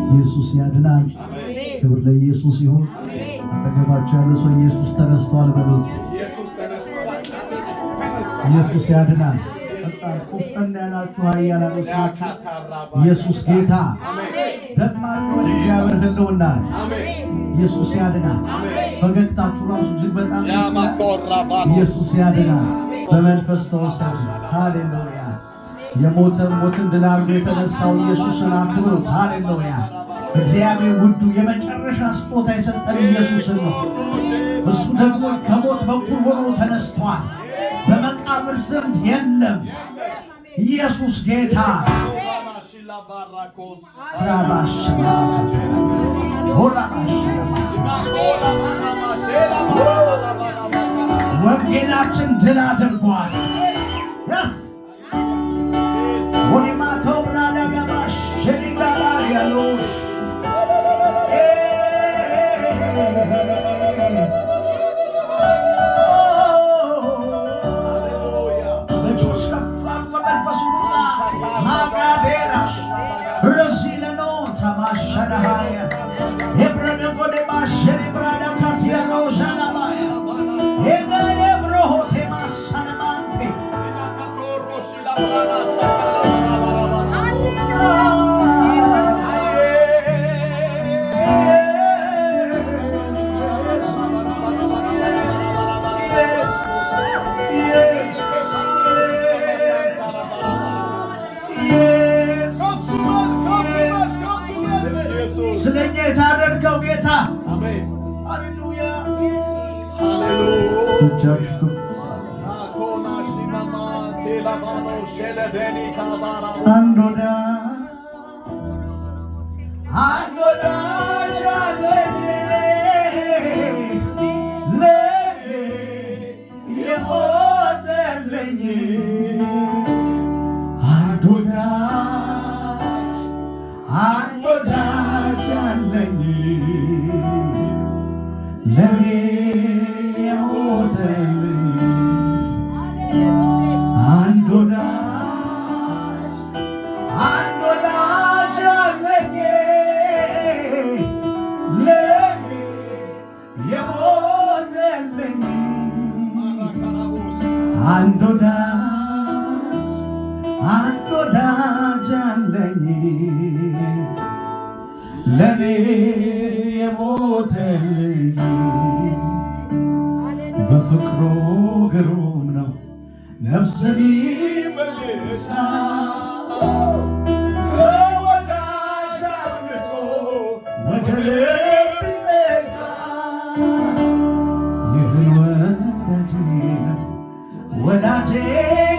ኢየሱስ ያድናል። ክብር ለኢየሱስ ይሁን። አጠገባችሁ ያለ ሰው ኢየሱስ ተነስቷል በሉት። ኢየሱስ ያድናል። ቆፍጠን ያላችሁ ኃያላኖች ናችሁ። ኢየሱስ ጌታ ደማቅ ወደ እግዚአብሔር ህልውና ኢየሱስ ያድናል። ፈገግታችሁ ራሱ እጅግ በጣም ኢየሱስ ያድናል። በመንፈስ ተወሰዱ። ሃሌሉያ። ሞትን ድል አድርጎ የተነሳው ኢየሱስን አክብሩት። ሃሌሉያ። እግዚአብሔር ውዱ የመጨረሻ ስጦታ የሰጠን ኢየሱስን ነው። እሱ ደግሞ ከሞት በኩል ሆኖ ተነስቷል። በመቃብር ዘንድ የለም። ኢየሱስ ጌታ ወንጌላችን ድል አድርጓል። ስለኛ የታረድከው ጌታ አሜን። ሃሌሉያ ሃሌሉያ። አንድ ወዳጅ አለኝ ለኔ የሞተልኝ አንድ ወዳጅ አለኝ ለኔ የሞተልኝ አንድ ወዳጅ አለኝ ለኔ የሞተልኝ አንድ ወዳጅ አለኝ ለኔ የሞተልኝ በፍቅሩ ግሩም ነው ነፍስን ይመልሳል ከወዳጅ አብልጦ ወደ ልብ ይጠጋል። ይህን ወዳጄ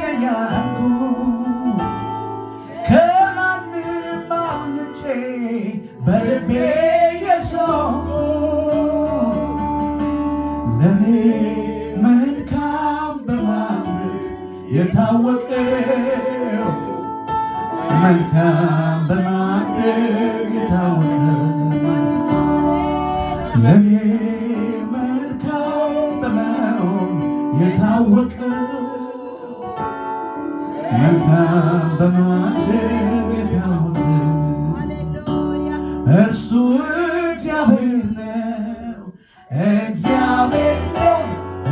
ነው ያልኩት ከማንም አብልጬ በልቤ የሾምኩት ለኔ መልካም በማድረግ የታወቀው መልካም በማድረግ የታወቀው ለኔ መልካም በመሆን የታወቀው መልካም በማድረግ የታወቀው እርሱ እግዚአብሔር ነው፣ እግዚአብሔር ነው።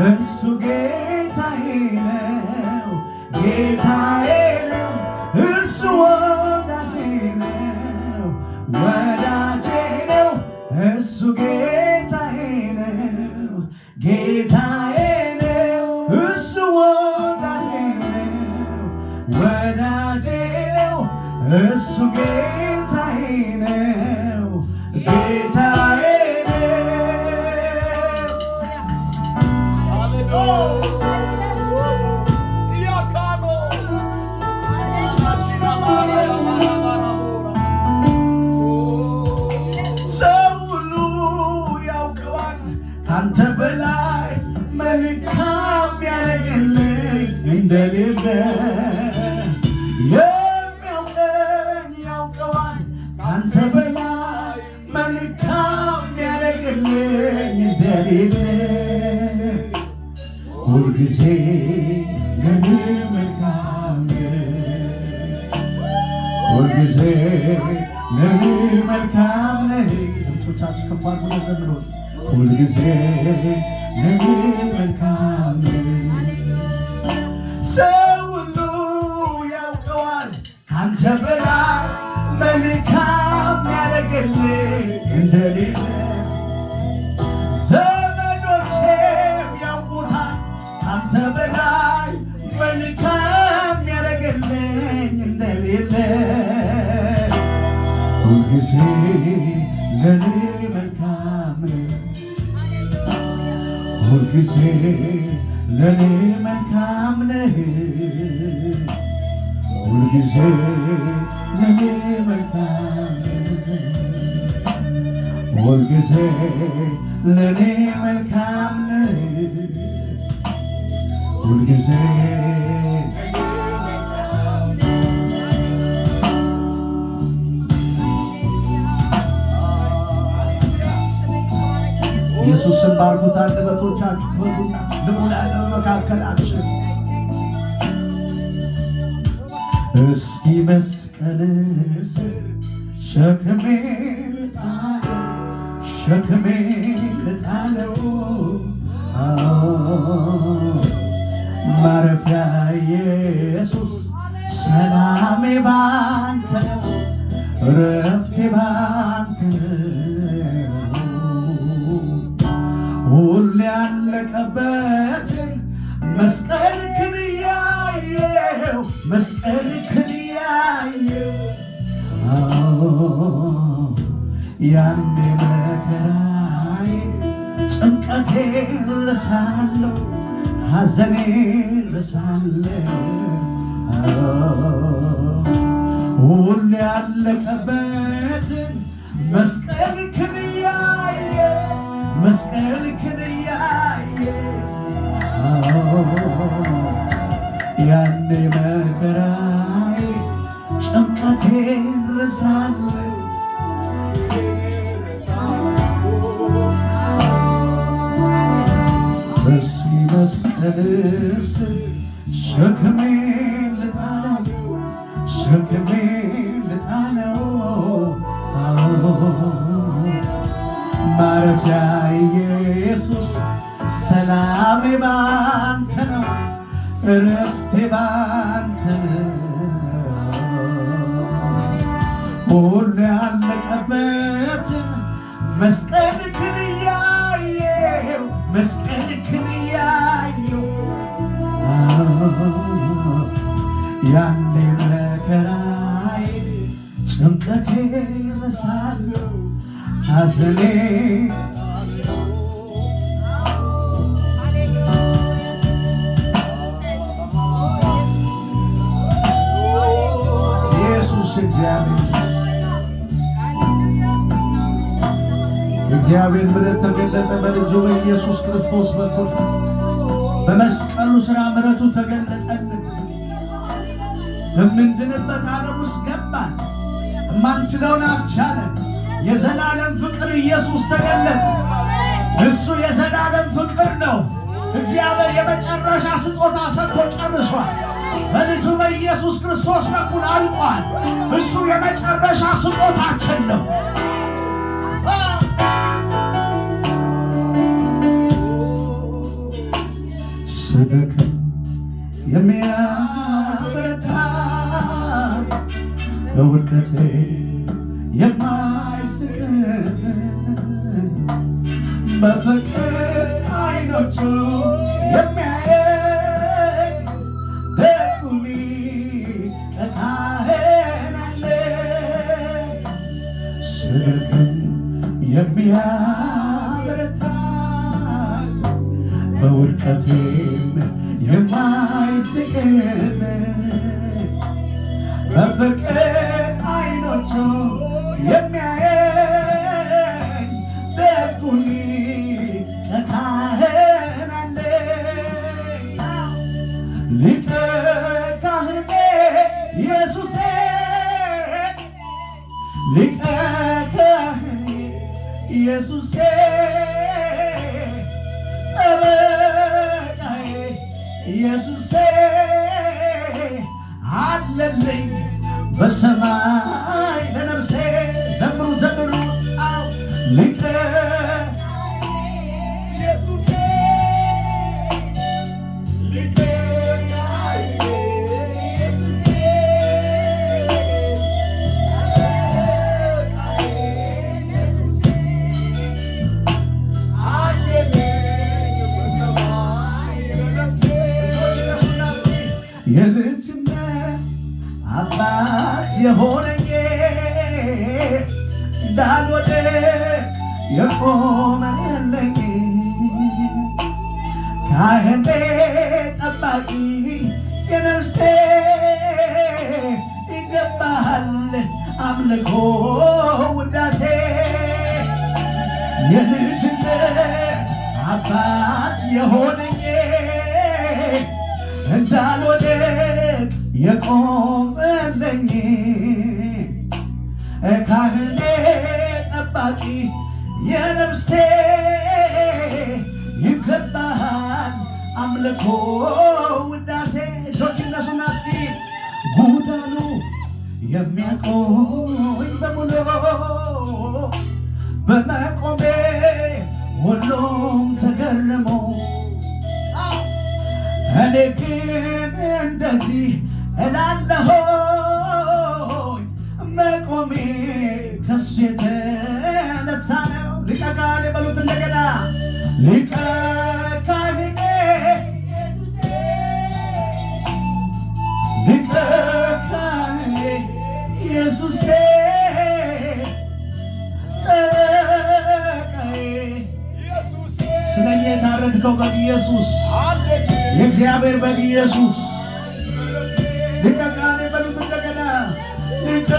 እርሱ ጌታዬ ነው፣ ጌታዬ ነው። እርሱ ወዳጄ ነው፣ ወዳጄ ነው። እርሱ ጌታዬ ነው፣ ጌታዬ ነው። እርሱ ወዳጄ ነው፣ ወዳጄ ነው። እርሱ ጌታዬ ነው፣ ጌታዬ ሰው ሁሉ ያውቀዋል ካንተ በላይ መልካም ያደረገልኝ እንደሌለ የሚያውቀኝ ያውቀዋል ካንተ በላይ መልካም ያደረገልኝ እንደሌለ ሁልጊዜ ለኔ መልካም ሁልጊዜ ለኔ መልካም ነህ። ድምፆቻችሁ ከፍ አድርጉና ዘምሩት። ሁልጊዜ ለኔ መልካም ነህ። ሰው ሁሉ ያውቀዋል ካንተ በላይ መልካም ያደረገልኝ እንደሌለ። ዘመዶቼም ያውቁታል ካንተ በላይ መልካም ያደረገልኝ እንደሌለ። ሁልጊዜ ለኔ መልካም ሁልጊዜ ለኔ መልካም ነህ። ሁልጊዜ ለኔ መልካም ሁልጊዜ ለኔ መልካም ነህ። ሁልጊዜ ኢየሱስን ባርኩት። አንደበቶቻችሁ ክፈቱና ልሙላን በመካከላችን እስኪ መስቀል ስር ሸክሜን ልጣለው ማረፊያ ኢየሱስ ሰላሜ ባንተ ነው፣ ረፍቴ ባንተ ነው። ሁሌ ያለቀበትን መስቀልህን እያየሁ መስቀልህን እያየሁ ያኔ መከራዬ ጭንቀቴን ረሳለሁ፣ ሐዘኔን ረሳለሁ። ሁሌ ያለቀበትን መስቀልህን እያየሁ መስቀልህን እያየሁ ያኔ መከራዬ ጭንቀቴን ረሳለሁ። እስኪ መስቀል ስር ሸክሜን ልጣለው ልጣለው ማረፊያ ኢየሱስ ሰላሜ ባንተ ነው፣ እረፍቴ ባንተ ነው። ሁሉ ያለቀበትን መስቀልህን እያየሁ መስቀልህን እያየሁ ያኔ መከራዬ ጭንቀቴን ረሳለሁ፣ ሐዘኔ ኢየሱስ እግዚአብሔር ምሕረት ተገለጠ በልጁ በኢየሱስ ክርስቶስ በኩል በመስቀሉ ሥራ ምሕረቱ ተገለጠልን። የምንድንበት ዓለም ውስጥ ገባን። የማንችለውን አስቻለን። የዘላለም ፍቅር ኢየሱስ ተገለጠ። እሱ የዘላለም ፍቅር ነው። እግዚአብሔር የመጨረሻ ስጦታ ሰጥቶ ጨርሷል። በልጁ በኢየሱስ ክርስቶስ በኩል አልቋል። እሱ የመጨረሻ ስጦታችን ነው። ስደክም የሚያበረታ በውድቀቴ የማይስቅ በፍቅር ዓይኖቹ የሚያየኝ ደጉ ሊቀ ካህን አለ። ስደክም የሚያበረታ በውድቀቴም የማይስቅም በፍቅር ዓይኖቹ የሚያየኝ ደጉ ሊቀ ካህን አለ። ሊቀ ካህኔ ኢየሱሴ ሊቀ ካህኔ ኢየሱሴ ጠበቃዬ ኢየሱሴ አለልኝ በሰማይ ለነፍሴ የልጅነት አባት የሆነኝ እንዳልወድቅ የቆመልኝ ካህኔ ጠባቂ የነፍሴ ይገባሃል አምልኮ ውዳሴ የልጅነት አባት የሆነኝ እንዳልወድቅ የቆመልኝ ካህኔ ጠባቂ የነፍሴ ይገባሃል አምልኮ ውዳሴ እጆች እነሱና እስኪ ጉዳኑ የሚያቆኝ በሙሉ በመቆሜ ሁሉም ተገርሞ እኔ ግን እንደዚህ እላለሁ መቆሜ ከሱ የተነሳ ነው። ሊቀ ካህኔ በሉት እንደገና ሊቀ ካህኔ ሊቀ ካህኔ ኢየሱሴ ስለኛ የታረድከው በግ ኢየሱስ የእግዚአብሔር በግ ኢየሱስ ሊቀ ካህኔ በሉት እንደገና ሊቀ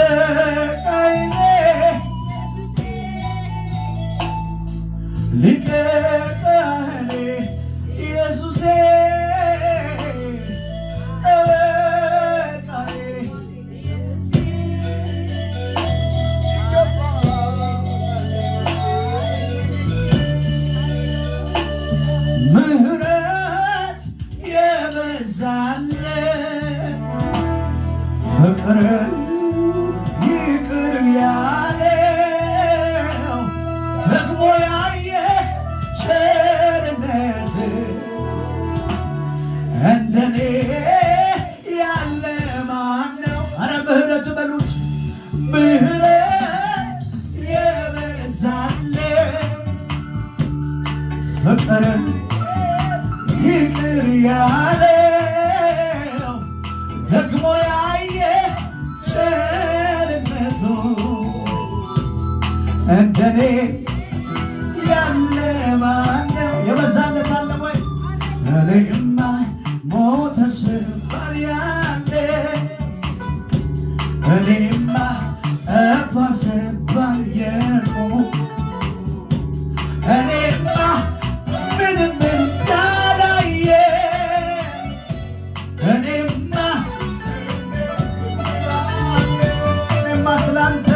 ካህኔ ሊቀ ካህኔ ኢየሱሴ ምህረት የበዛለት ፍቅር ይቅር ያለው ደግሞ ያየ ቸርነት እንደኔ ያለ ማን ነው? አረ ምህረት በሉት ምህረት የበዛለት ፍቅር ይቅር ያለው ደግሞ ያየ ቸርነቱ እንደኔ ያለ ማን ነው? የበዛለት አለ ወይ? እኔማ ሞተ ስባል ያለ እኔማ ጠፋ ስባል የቆምኩ እኔማ ምንም እንዳላየ እኔማ ስላንተ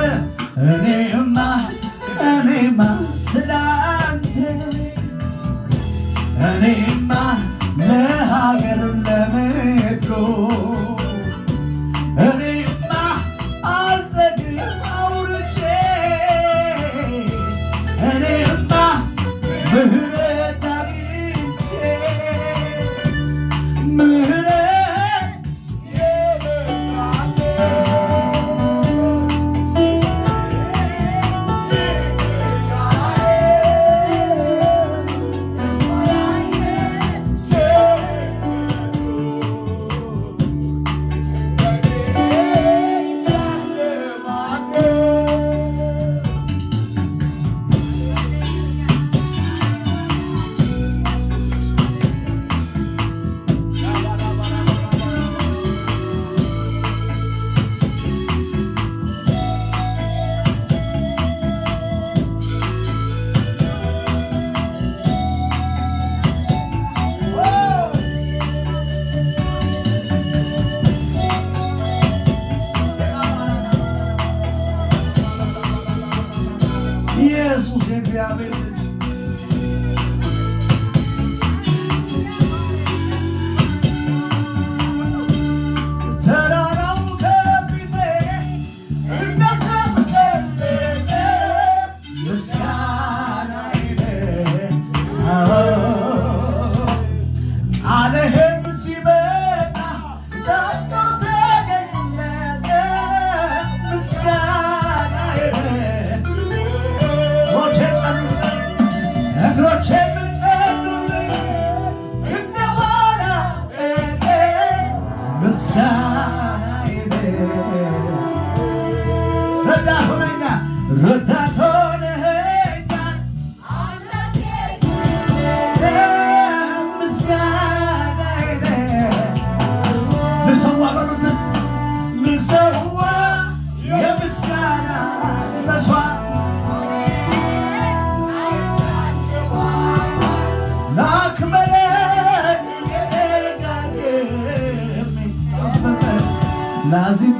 እኔማ ስላንተ እኔማ ለሀገር ለምድሩ እኔማ አልጠግብ አውርቼ እኔማ ምህረት አግኝቼ ምህረት ኢየሱስ የእግዚአብሔር ልጅ ተራራው ከፊቴ እንደሰበቀ ምስጋናዬ ቃልህም ሲመጣ ጸጥቶ ተገለጠ ምስጋናዬ ምስጋናዬ ረዳት ሆነኛል ረዳት ሆነኛል ምስጋናዬ ልሰዋ በሉትስ ልሰዋ የምስጋና መስዋዕት ላክመለኝ የጋየሚ ላዚም